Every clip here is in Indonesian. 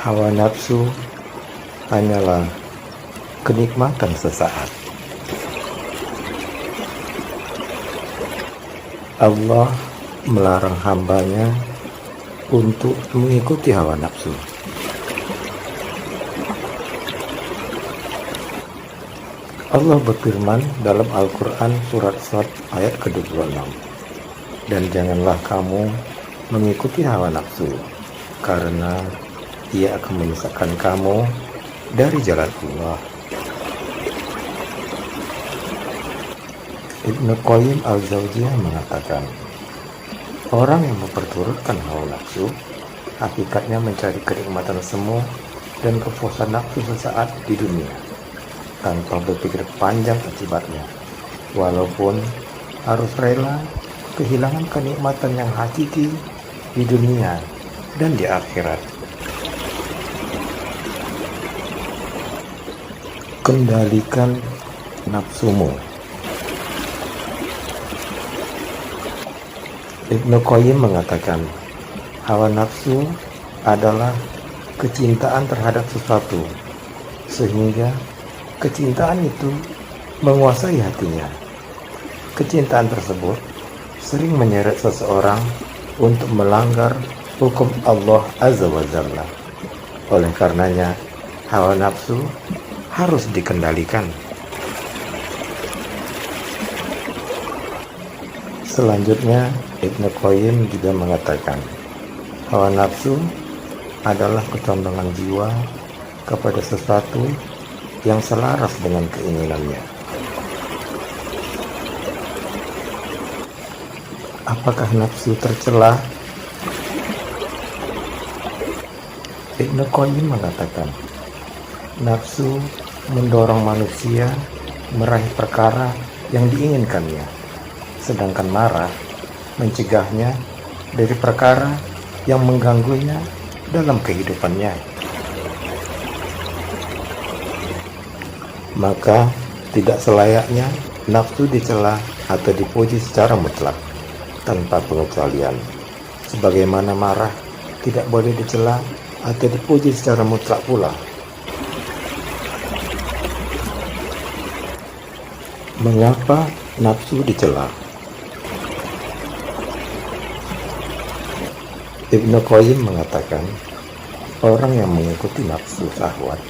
Hawa nafsu hanyalah kenikmatan sesaat. Allah melarang hambanya untuk mengikuti hawa nafsu. Allah berfirman dalam Al-Quran surat Shad ayat ke-26, dan janganlah kamu mengikuti hawa nafsu, karena ia akan menyesatkan kamu dari jalan Allah. Ibnu Qayyim al-Jauziyah mengatakan, orang yang memperturutkan hawa nafsu hakikatnya mencari kenikmatan semu dan kepuasan nafsu sesaat di dunia, tanpa berpikir panjang akibatnya, walaupun harus rela kehilangan kenikmatan yang hakiki di dunia dan di akhirat. Kendalikan nafsumu. Ibnu Qayyim mengatakan, hawa nafsu adalah kecintaan terhadap sesuatu, sehingga kecintaan itu menguasai hatinya. Kecintaan tersebut sering menyeret seseorang untuk melanggar hukum Allah Azza wa Jalla. Oleh karenanya, hawa nafsu harus dikendalikan. Selanjutnya, Ibnu Qayyim juga mengatakan, hawa nafsu adalah kecondongan jiwa kepada sesuatu yang selaras dengan keinginannya. Apakah nafsu tercela? Ibnu Qayyim mengatakan, nafsu mendorong manusia meraih perkara yang diinginkannya, sedangkan marah mencegahnya dari perkara yang mengganggunya dalam kehidupannya. Maka tidak selayaknya nafsu dicela atau dipuji secara mutlak tanpa pengecualian, sebagaimana marah tidak boleh dicela atau dipuji secara mutlak pula. Mengapa nafsu dicela? Ibnu Qayyim mengatakan, orang yang mengikuti nafsu syahwat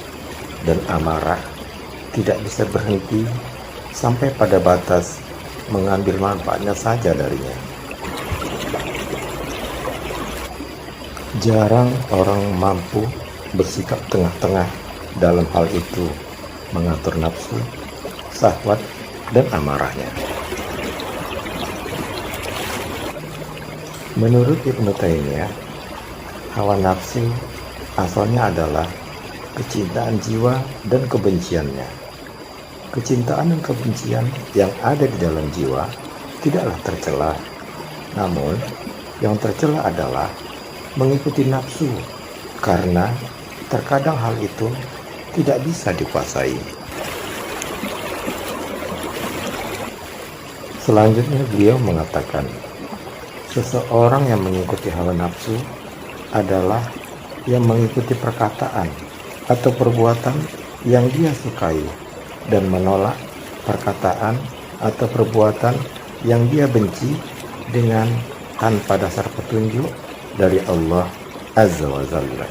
dan amarah tidak bisa berhenti sampai pada batas mengambil manfaatnya saja darinya. Jarang orang mampu bersikap tengah-tengah dalam hal itu, mengatur nafsu, syahwat, dan amarahnya. Menurut Ibnu Taimiyah, hawa nafsu asalnya adalah kecintaan jiwa dan kebenciannya. Kecintaan dan kebencian yang ada di dalam jiwa tidaklah tercela, namun yang tercela adalah mengikuti nafsu, karena terkadang hal itu tidak bisa dikuasai. Selanjutnya beliau mengatakan, seseorang yang mengikuti hawa nafsu adalah yang mengikuti perkataan atau perbuatan yang dia sukai dan menolak perkataan atau perbuatan yang dia benci dengan tanpa dasar petunjuk dari Allah Azza wa Jalla.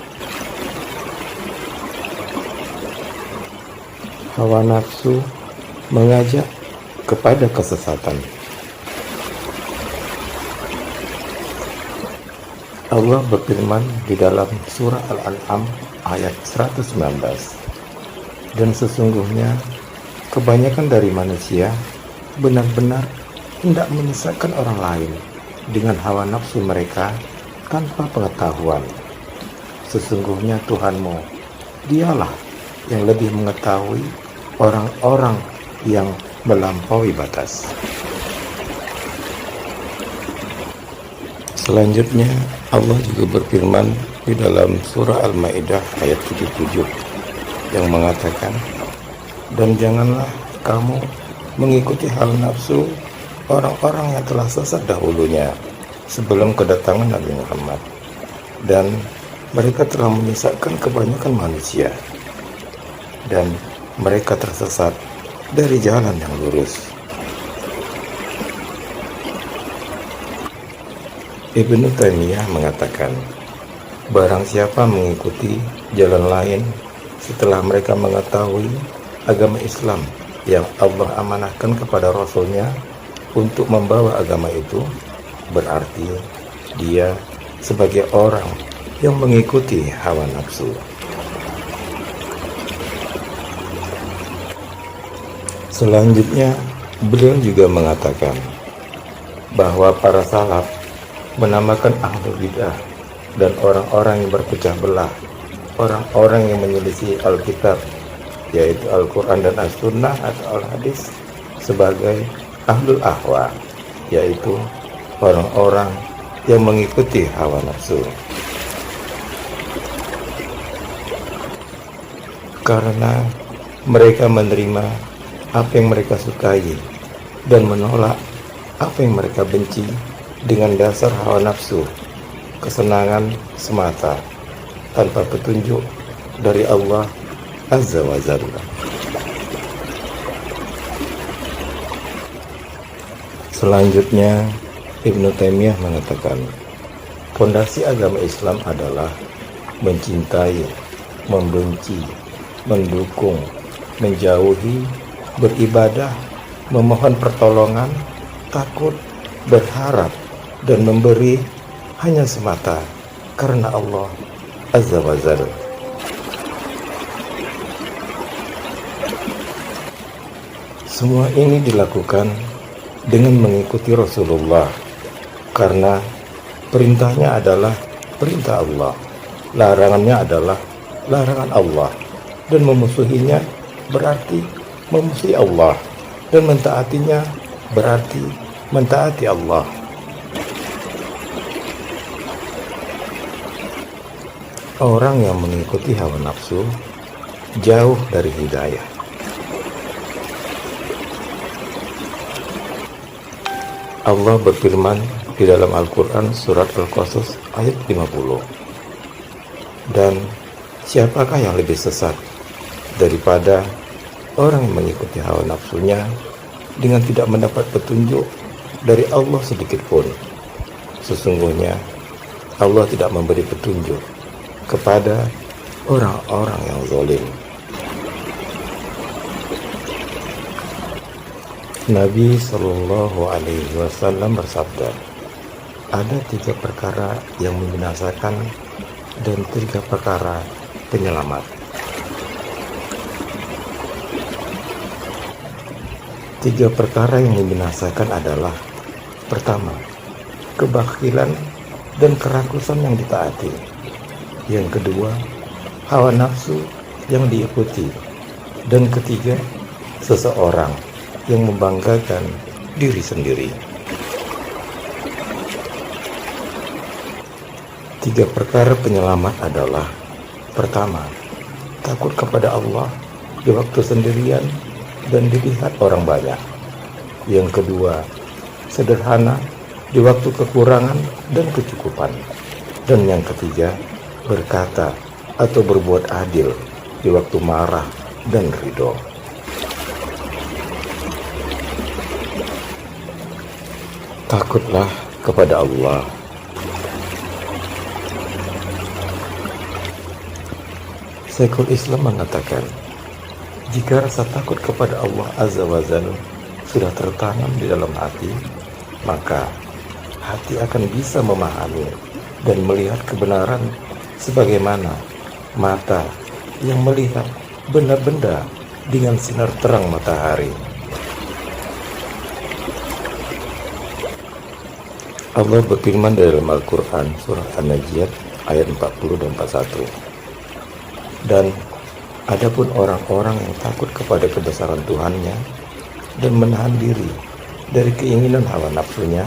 Hawa nafsu mengajak kepada kesesatan. Allah berfirman di dalam surah Al-An'am ayat 119, dan sesungguhnya kebanyakan dari manusia benar-benar hendak menyesatkan orang lain dengan hawa nafsu mereka tanpa pengetahuan. Sesungguhnya Tuhanmu, dialah yang lebih mengetahui orang-orang yang melampaui batas. Selanjutnya Allah juga berfirman di dalam surah Al-Maidah ayat 77 yang mengatakan, dan janganlah kamu mengikuti hawa nafsu orang-orang yang telah sesat dahulunya sebelum kedatangan Nabi Muhammad, dan Mereka telah menyesatkan kebanyakan manusia, dan mereka tersesat dari jalan yang lurus. Ibnu Taimiyah mengatakan, barang siapa mengikuti jalan lain setelah mereka mengetahui agama Islam yang Allah amanahkan kepada Rasul-Nya untuk membawa agama itu, berarti dia sebagai orang yang mengikuti hawa nafsu. Selanjutnya, beliau juga mengatakan bahwa para salaf menamakan ahlul bidah dan orang-orang yang berpecah belah, orang-orang yang menyelisih Alkitab, yaitu Al-Quran dan As-Sunnah atau Al-Hadis, sebagai ahlul ahwa, yaitu orang-orang yang mengikuti hawa nafsu. Karena mereka menerima apa yang mereka sukai dan menolak apa yang mereka benci dengan dasar hawa nafsu, kesenangan semata, tanpa petunjuk dari Allah Azza wa Jalla. Selanjutnya, Ibnu Taimiyah mengatakan, fondasi agama Islam adalah mencintai, membenci, mendukung, menjauhi, beribadah, memohon pertolongan, takut, berharap, dan memberi hanya semata karena Allah Azza wa Jalla. Semua ini dilakukan dengan mengikuti Rasulullah, karena perintahnya adalah perintah Allah, larangannya adalah larangan Allah, dan memusuhinya berarti memusuhi Allah, dan mentaatinya berarti mentaati Allah. Orang yang mengikuti hawa nafsu jauh dari hidayah. Allah berfirman di dalam Al-Quran surat Al-Qasas ayat 50. Dan siapakah yang lebih sesat daripada orang yang mengikuti hawa nafsunya dengan tidak mendapat petunjuk dari Allah sedikit pun. Sesungguhnya Allah tidak memberi petunjuk kepada orang-orang yang zalim. Nabi Shallallahu Alaihi Wasallam bersabda, ada 3 perkara yang membinasakan dan 3 perkara penyelamat. 3 perkara yang membinasakan adalah: pertama, kebakilan dan kerakusan yang ditaati; yang kedua, hawa nafsu yang diikuti; dan ketiga, seseorang yang membanggakan diri sendiri. 3 perkara penyelamat adalah: pertama, takut kepada Allah di waktu sendirian dan dilihat orang banyak; yang kedua, sederhana di waktu kekurangan dan kecukupan; dan yang ketiga, berkata atau berbuat adil di waktu marah dan ridho. Takutlah kepada Allah. Syekhul Islam mengatakan, jika rasa takut kepada Allah Azza wa Jalla sudah tertanam di dalam hati, maka hati akan bisa memahami dan melihat kebenaran sebagaimana mata yang melihat benda-benda dengan sinar terang matahari. Allah berfirman dalam Al-Quran surah An-Najiyat ayat 40 dan 41. Dan adapun orang-orang yang takut kepada kebesaran Tuhannya dan menahan diri dari keinginan hawa nafsunya,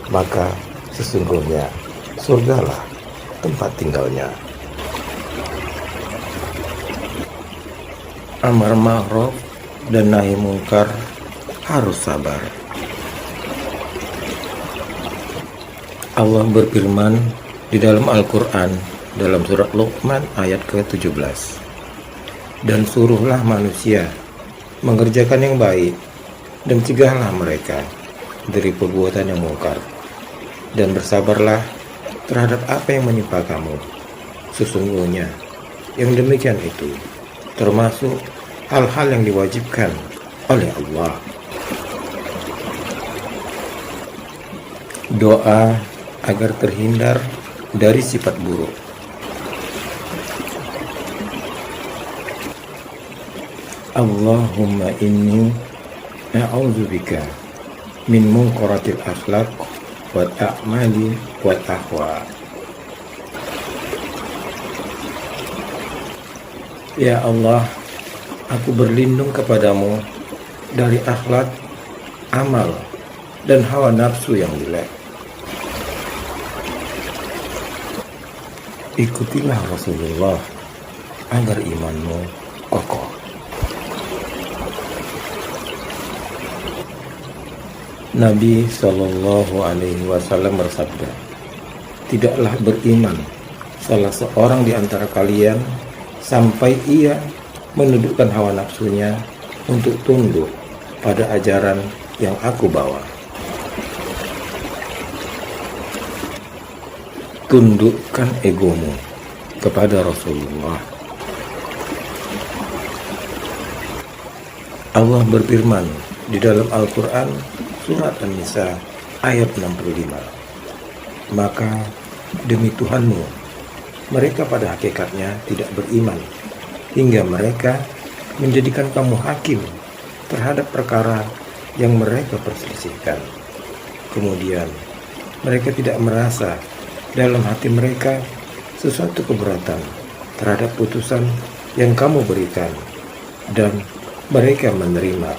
maka sesungguhnya surgalah tempat tinggalnya. Amar ma'ruf dan nahi mungkar harus sabar. Allah berfirman di dalam Al-Quran dalam surat Luqman ayat ke-17. Dan suruhlah manusia mengerjakan yang baik dan cegahlah mereka dari perbuatan yang mungkar, dan bersabarlah terhadap apa yang menimpa kamu. Sesungguhnya yang demikian itu termasuk hal-hal yang diwajibkan oleh Allah. Doa agar terhindar dari sifat buruk. Allahumma inni a'udzubika min munqaratil akhlaq wal a'mali wal ahwa. Ya Allah, aku berlindung kepadamu dari akhlak, amal, dan hawa nafsu yang jelek. Ikutilah Rasulullah agar imanmu kokoh. Nabi Shallallahu Alaihi Wasallam bersabda, tidaklah beriman salah seorang di antara kalian sampai ia menundukkan hawa nafsunya untuk tunduk pada ajaran yang aku bawa. Tundukkan egomu kepada Rasulullah. Allah berfirman di dalam Al-Quran surat An-Nisa ayat 65. Maka demi Tuhanmu, mereka pada hakikatnya tidak beriman hingga mereka menjadikan kamu hakim terhadap perkara yang mereka perselisihkan. Kemudian mereka tidak merasa dalam hati mereka sesuatu keberatan terhadap putusan yang kamu berikan, dan mereka menerima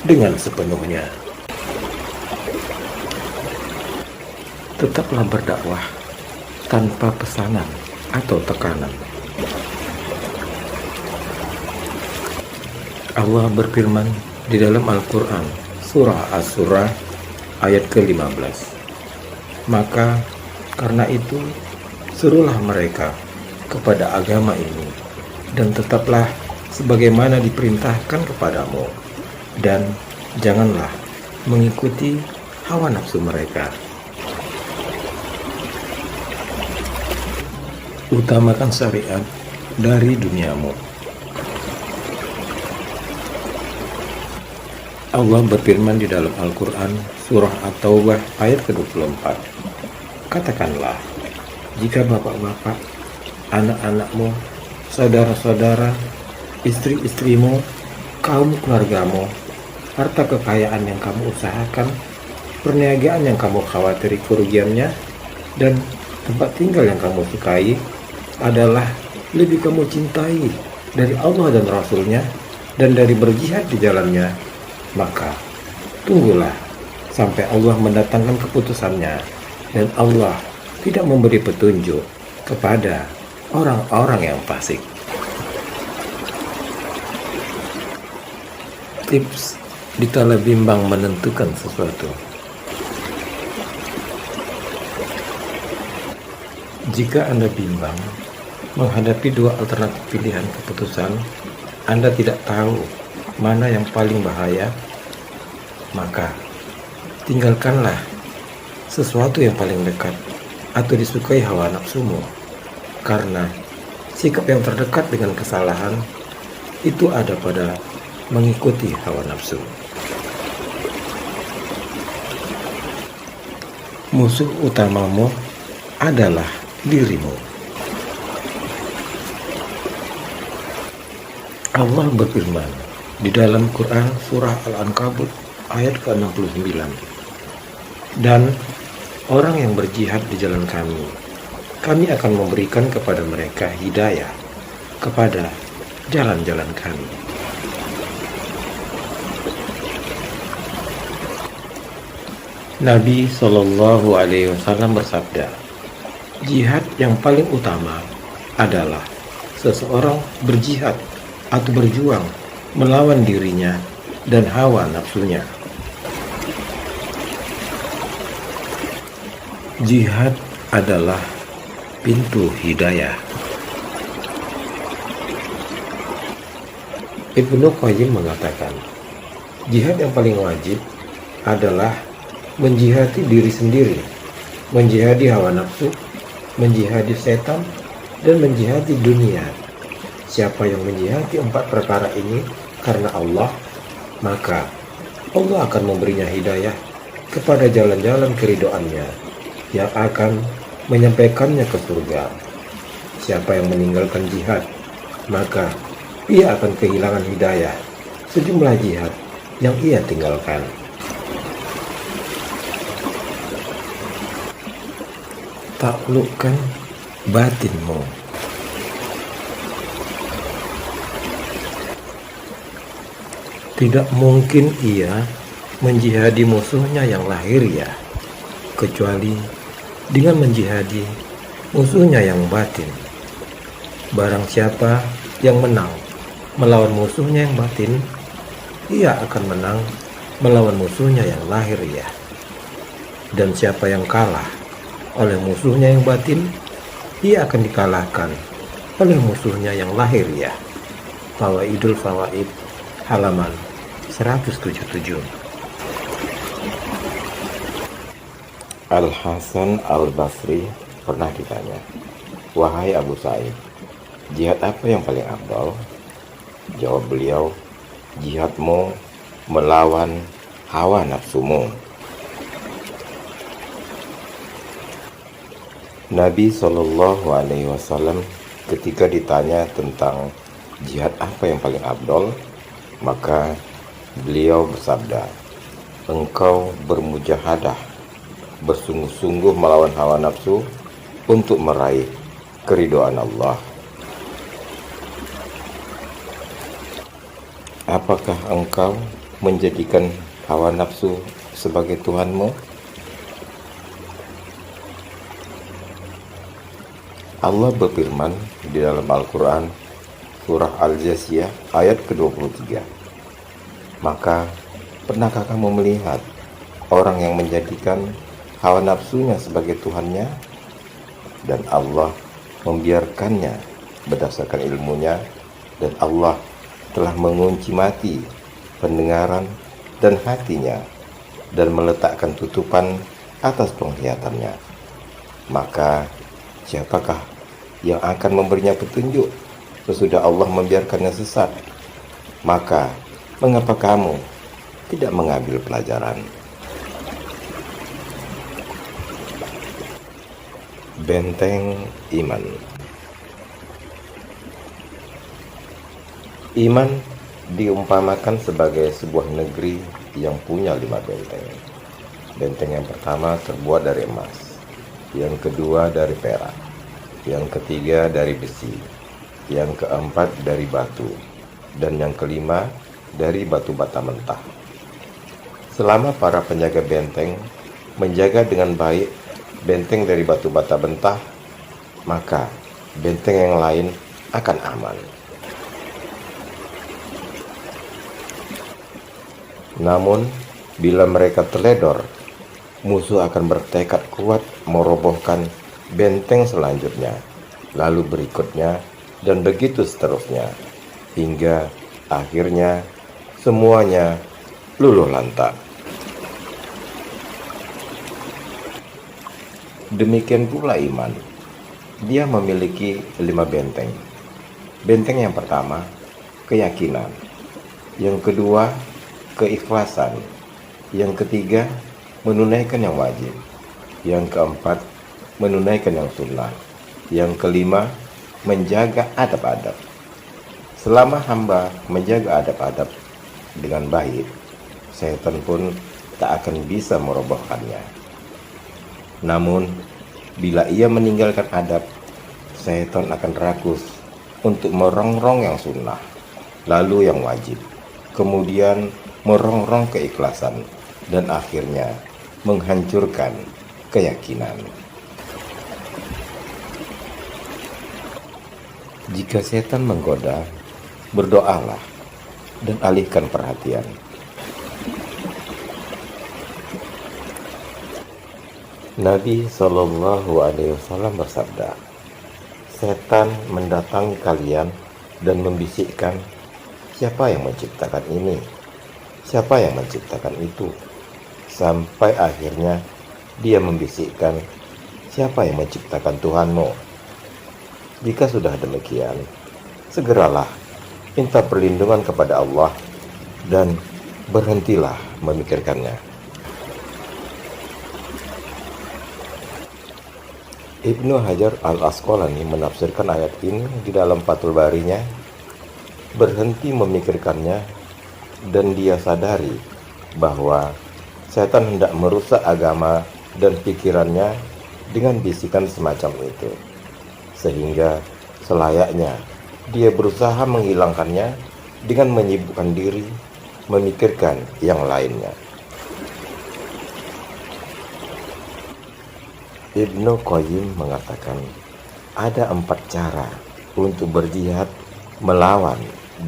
dengan sepenuhnya. Tetaplah berdakwah tanpa pesanan atau tekanan. Allah berfirman di dalam Al-Quran surah As-Surah ayat ke-15. Maka karena itu serulah mereka kepada agama ini, dan tetaplah sebagaimana diperintahkan kepadamu, dan janganlah mengikuti hawa nafsu mereka. Utamakan syariat dari duniamu. Allah berfirman di dalam Al-Quran surah At-Taubah ayat ke-24. Katakanlah, jika bapak-bapak, anak-anakmu, saudara-saudara, istri-istrimu, kaum keluargamu, harta kekayaan yang kamu usahakan, perniagaan yang kamu khawatiri kerugiannya, dan tempat tinggal yang kamu sukai adalah lebih kamu cintai dari Allah dan Rasulnya dan dari berjihad di jalannya, maka tunggulah sampai Allah mendatangkan keputusannya, dan Allah tidak memberi petunjuk kepada orang-orang yang fasik. Tips dikala bimbang menentukan sesuatu. Jika Anda bimbang menghadapi dua alternatif pilihan keputusan, Anda tidak tahu mana yang paling bahaya, maka tinggalkanlah sesuatu yang paling dekat atau disukai hawa nafsumu, karena sikap yang terdekat dengan kesalahan itu ada pada mengikuti hawa nafsu. Musuh utamamu adalah dirimu. Allah berfirman di dalam Quran surah Al-Ankabut ayat ke-69. Dan orang yang berjihad di jalan kami akan memberikan kepada mereka hidayah kepada jalan-jalan kami. Nabi Shallallahu Alaihi Wasallam bersabda, jihad yang paling utama adalah seseorang berjihad atau berjuang melawan dirinya dan hawa nafsunya. Jihad adalah pintu hidayah. Ibnu Qayyim mengatakan, jihad yang paling wajib adalah menjihadi diri sendiri, menjihadi hawa nafsu, menjihadi setan, dan menjihadi dunia. Siapa yang menjihadi 4 perkara ini karena Allah, maka Allah akan memberinya hidayah kepada jalan-jalan keridhoannya yang akan menyampaikannya ke surga. Siapa yang meninggalkan jihad, maka ia akan kehilangan hidayah sejumlah jihad yang ia tinggalkan. Taklukkan batinmu. Tidak mungkin ia menjihadi musuhnya yang lahiriah, kecuali dengan menjihadi musuhnya yang batin. Barang siapa yang menang melawan musuhnya yang batin, ia akan menang melawan musuhnya yang lahiriah. Dan siapa yang kalah oleh musuhnya yang batin, ia akan dikalahkan oleh musuhnya yang lahiriah. Fawaidul Fawaid, halaman 177. Al-Hasan Al-Basri pernah ditanya, "Wahai Abu Sa'id, jihad apa yang paling afdal?" Jawab beliau, "Jihadmu melawan hawa nafsumu." Nabi SAW ketika ditanya tentang jihad apa yang paling afdal, maka beliau bersabda, "Engkau bermujahadah, bersungguh-sungguh melawan hawa nafsu untuk meraih keridhaan Allah." Apakah engkau menjadikan hawa nafsu sebagai Tuhanmu? Allah berfirman di dalam Al-Quran, surah Al-Jasiyah ayat ke-23. Maka, pernahkah kamu melihat orang yang menjadikan hawa nafsunya sebagai Tuhannya? Dan Allah membiarkannya berdasarkan ilmunya, dan Allah telah mengunci mati pendengaran dan hatinya dan meletakkan tutupan atas penglihatannya. Maka siapakah yang akan memberinya petunjuk sesudah Allah membiarkannya sesat? Maka mengapa kamu tidak mengambil pelajaran? Benteng iman. Iman diumpamakan sebagai sebuah negeri yang punya 5 benteng. Benteng yang pertama terbuat dari emas, yang kedua dari perak, yang ketiga dari besi, yang keempat dari batu, dan yang kelima dari batu bata mentah. Selama para penjaga benteng menjaga dengan baik benteng dari batu bata mentah, maka benteng yang lain akan aman. Namun, bila mereka teledor, musuh akan bertekad kuat merobohkan benteng selanjutnya, lalu berikutnya, dan begitu seterusnya, hingga akhirnya semuanya luluh lantak. Demikian pula iman. Dia memiliki 5 benteng. Benteng yang pertama, keyakinan. Yang kedua, keikhlasan. Yang ketiga, menunaikan yang wajib. Yang keempat, menunaikan yang sunnah. Yang kelima, menjaga adab-adab. Selama hamba menjaga adab-adab dengan baik, setan pun tak akan bisa merobohkannya. Namun, bila ia meninggalkan adab, setan akan rakus untuk merongrong yang sunnah, lalu yang wajib, kemudian merongrong keikhlasan, dan akhirnya menghancurkan keyakinan. Jika setan menggoda, berdoalah dan alihkan perhatian. Nabi SAW bersabda, setan mendatangi kalian dan membisikkan, siapa yang menciptakan ini? Siapa yang menciptakan itu? Sampai akhirnya dia membisikkan, siapa yang menciptakan Tuhanmu? Jika sudah demikian, segeralah minta perlindungan kepada Allah dan berhentilah memikirkannya. Ibnu Hajar al-Asqalani menafsirkan ayat ini di dalam Fathul Barinya, berhenti memikirkannya dan dia sadari bahwa setan hendak merusak agama dan pikirannya dengan bisikan semacam itu, sehingga selayaknya dia berusaha menghilangkannya dengan menyibukkan diri memikirkan yang lainnya. Ibnu Qayyim mengatakan, ada 4 cara untuk berjihad melawan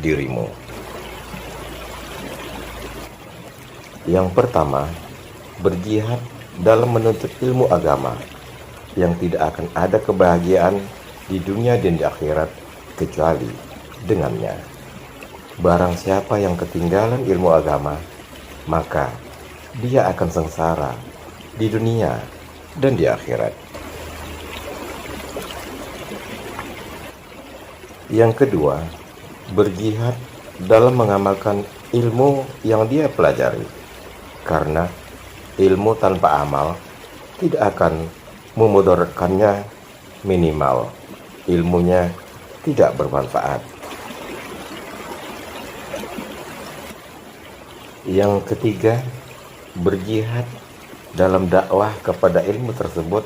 dirimu. Yang pertama, berjihad dalam menuntut ilmu agama yang tidak akan ada kebahagiaan di dunia dan di akhirat kecuali dengannya. Barang siapa yang ketinggalan ilmu agama, maka dia akan sengsara di dunia dan di akhirat. Yang kedua, berjihad dalam mengamalkan ilmu yang dia pelajari, karena ilmu tanpa amal tidak akan memudaratkannya, minimal ilmunya tidak bermanfaat. Yang ketiga, berjihad dalam dakwah kepada ilmu tersebut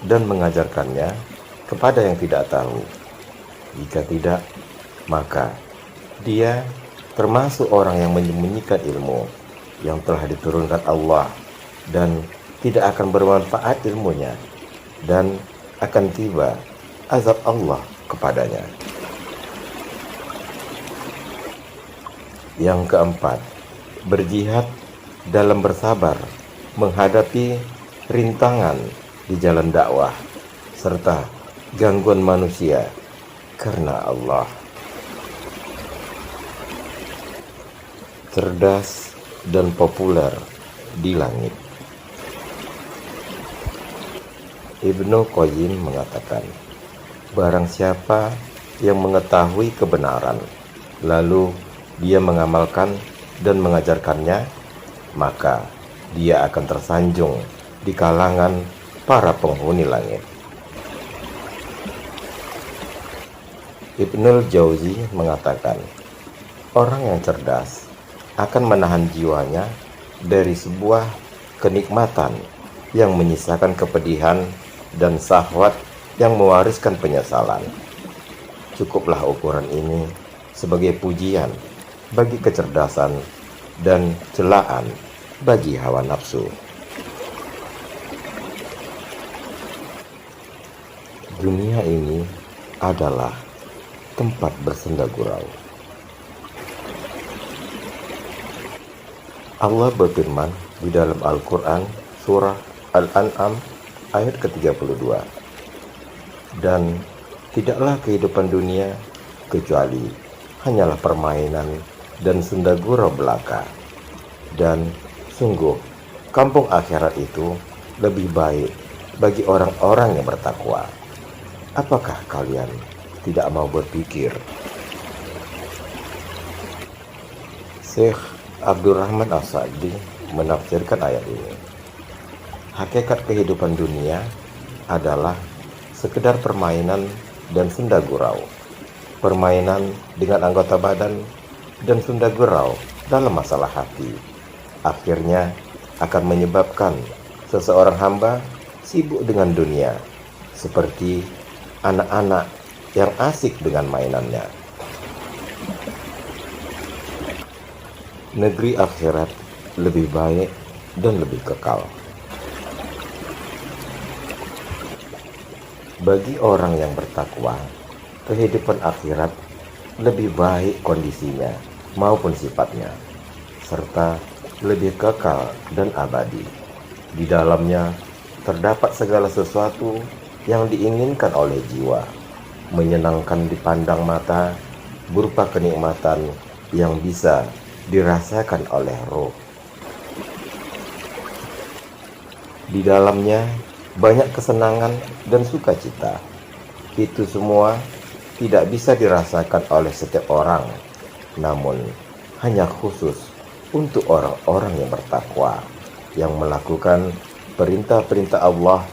dan mengajarkannya kepada yang tidak tahu. Jika tidak, maka dia termasuk orang yang menyembunyikan ilmu yang telah diturunkan Allah dan tidak akan bermanfaat ilmunya dan akan tiba azab Allah kepadanya. Yang keempat, berjihad dalam bersabar menghadapi rintangan di jalan dakwah serta gangguan manusia karena Allah. Cerdas dan populer di langit. Ibnu Qayyim mengatakan, barang siapa yang mengetahui kebenaran lalu dia mengamalkan dan mengajarkannya, maka dia akan tersanjung di kalangan para penghuni langit. Ibnul Jauzi mengatakan, orang yang cerdas akan menahan jiwanya dari sebuah kenikmatan yang menyisakan kepedihan dan syahwat yang mewariskan penyesalan. Cukuplah ukuran ini sebagai pujian bagi kecerdasan dan celaan bagi hawa nafsu. Dunia ini adalah tempat bersenda gurau. Allah berfirman di dalam Al-Quran surah Al-An'am ayat ke-32, dan tidaklah kehidupan dunia kecuali hanyalah permainan dan senda gurau belaka, dan sungguh kampung akhirat itu lebih baik bagi orang-orang yang bertakwa. Apakah kalian tidak mau berpikir? Syekh Abdurrahman As-Sa'di menafsirkan ayat ini. Hakikat kehidupan dunia adalah sekedar permainan dan senda gurau. Permainan dengan anggota badan dan senda gurau dalam masalah hati akhirnya akan menyebabkan seseorang hamba sibuk dengan dunia, seperti anak-anak yang asik dengan mainannya. Negeri akhirat lebih baik dan lebih kekal. Bagi orang yang bertakwa, kehidupan akhirat lebih baik kondisinya maupun sifatnya, serta lebih kekal dan abadi. Di dalamnya terdapat segala sesuatu yang diinginkan oleh jiwa, menyenangkan dipandang mata, berupa kenikmatan yang bisa dirasakan oleh roh. Di dalamnya banyak kesenangan dan sukacita. Itu semua tidak bisa dirasakan oleh setiap orang, namun hanya khusus untuk orang-orang yang bertakwa, yang melakukan perintah-perintah Allah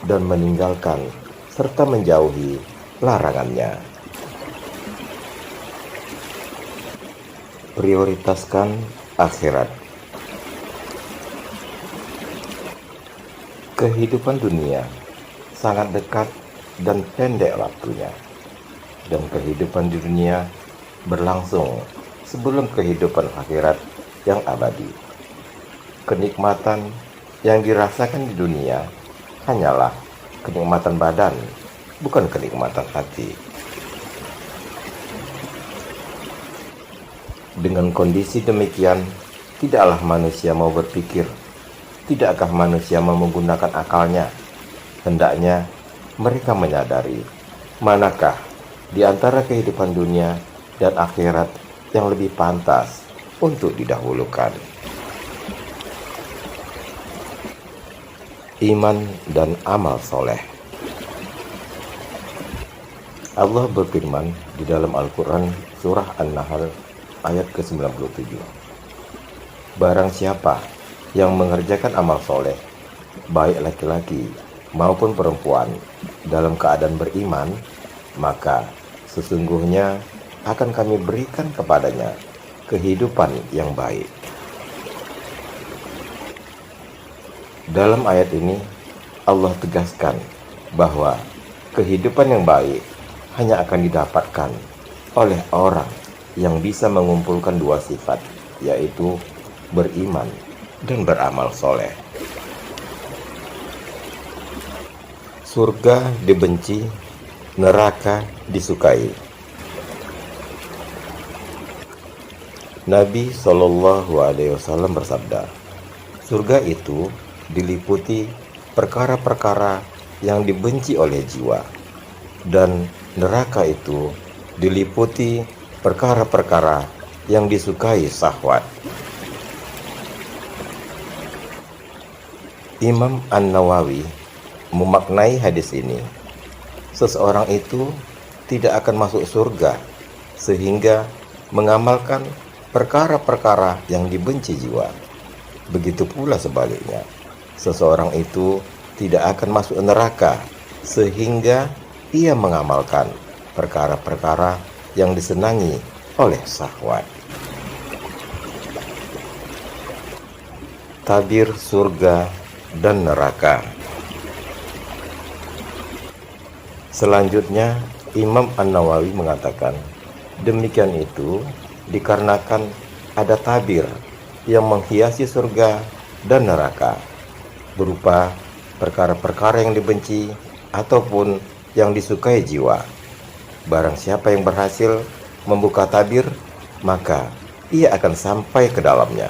dan meninggalkan serta menjauhi larangannya. Prioritaskan akhirat. Kehidupan dunia sangat dekat dan pendek waktunya, dan kehidupan di dunia berlangsung sebelum kehidupan akhirat yang abadi. Kenikmatan yang dirasakan di dunia hanyalah kenikmatan badan, bukan kenikmatan hati. Dengan kondisi demikian, tidaklah manusia mau berpikir, tidakkah manusia mau menggunakan akalnya? Hendaknya mereka menyadari manakah di antara kehidupan dunia dan akhirat yang lebih pantas untuk didahulukan. Iman dan amal soleh. Allah berfirman di dalam Al-Quran surah An-Nahl ayat ke-97. Barang siapa yang mengerjakan amal soleh, baik laki-laki maupun perempuan, dalam keadaan beriman, maka sesungguhnya akan kami berikan kepadanya kehidupan yang baik. Dalam ayat ini, Allah tegaskan bahwa kehidupan yang baik hanya akan didapatkan oleh orang yang bisa mengumpulkan dua sifat, yaitu beriman dan beramal soleh. Surga dibenci, neraka disukai. Nabi SAW bersabda, surga itu diliputi perkara-perkara yang dibenci oleh jiwa, dan neraka itu diliputi perkara-perkara yang disukai syahwat. Imam An-Nawawi memaknai hadis ini, seseorang itu tidak akan masuk surga sehingga mengamalkan perkara-perkara yang dibenci jiwa. Begitu pula sebaliknya, seseorang itu tidak akan masuk neraka sehingga ia mengamalkan perkara-perkara yang disenangi oleh syahwat. Tabir surga dan neraka. Selanjutnya, Imam An-Nawawi mengatakan, demikian itu dikarenakan ada tabir yang menghiasi surga dan neraka, berupa perkara-perkara yang dibenci ataupun yang disukai jiwa. Barang siapa yang berhasil membuka tabir, maka ia akan sampai ke dalamnya.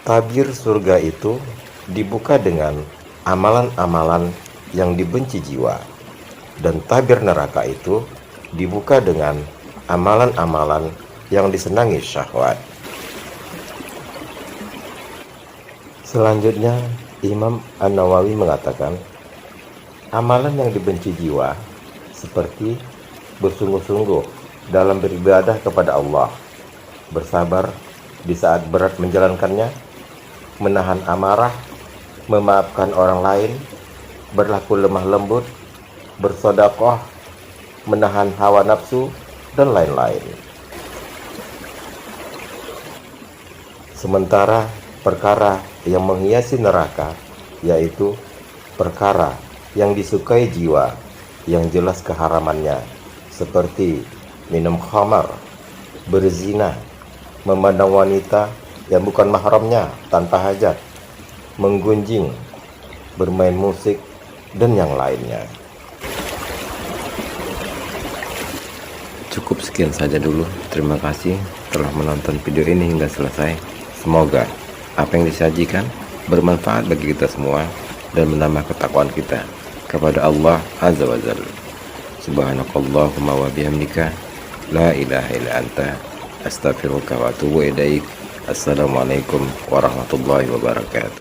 Tabir surga itu dibuka dengan amalan-amalan yang dibenci jiwa, dan tabir neraka itu dibuka dengan amalan-amalan yang disenangi syahwat. Selanjutnya, Imam An-Nawawi mengatakan, amalan yang dibenci jiwa seperti bersungguh-sungguh dalam beribadah kepada Allah, bersabar di saat berat menjalankannya, menahan amarah, memaafkan orang lain, berlaku lemah lembut, bersedekah, menahan hawa nafsu, dan lain-lain. Sementara perkara yang menghiasi neraka, yaitu perkara yang disukai jiwa yang jelas keharamannya, seperti minum khamar, berzina, memandang wanita yang bukan mahramnya tanpa hajat, menggunjing, bermain musik, dan yang lainnya. Cukup sekian saja dulu. Terima kasih telah menonton video ini hingga selesai. Semoga apa yang disajikan bermanfaat bagi kita semua dan menambah ketakwaan kita. kepada Allah Azza wa Jalla. Subhanakallahumma wa bihamdika la ilaha illa anta astaghfiruka wa atubu ilaik. Assalamualaikum warahmatullahi wabarakatuh.